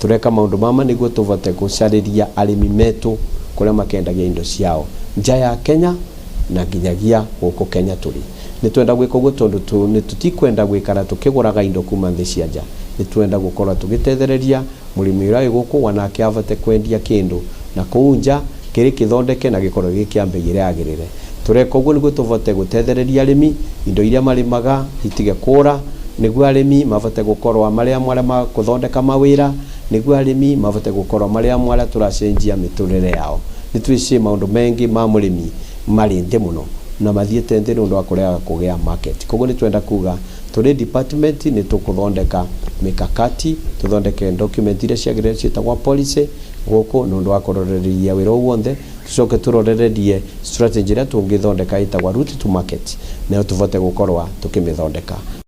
Tureka maundu mama niguo tuvote gucariria arimi metu kuria makendagia indo ciao nja ya Kenya na nginyagia guku Kenya turi. Nitwenda gwika uguo tondu nitutikwenda gwikara tukiguraga indo kuma nthi cia nja. Nitwenda gukorwa tugitethereria murimi uria guku wanake avate kwendia kindu na kuu nja kiri kithondeke na gikorwo gikiambia iragirire. Tureka uguo niguo tuvote gutethereria arimi indo iria marimaga itige kura niguo arimi mavate gukorwa maria kuthondeka mawira niguo arimi mavate gukorwa maria turacenjia miturire yao. Nitwicie maundu mengi ma murimi mari nthi muno na mathiete nthi nundu wa kurea kugia market. Koguo nitwenda kuga turi department ni tukuthondeka mikakati tuthondeke document iria ciagirire cietagwa policy guku nundu wa kuroreria wira wonthe tucoke turorererie strategy iria tungithondeka itagwa route to market na tuvote gukorwa tukimithondeka.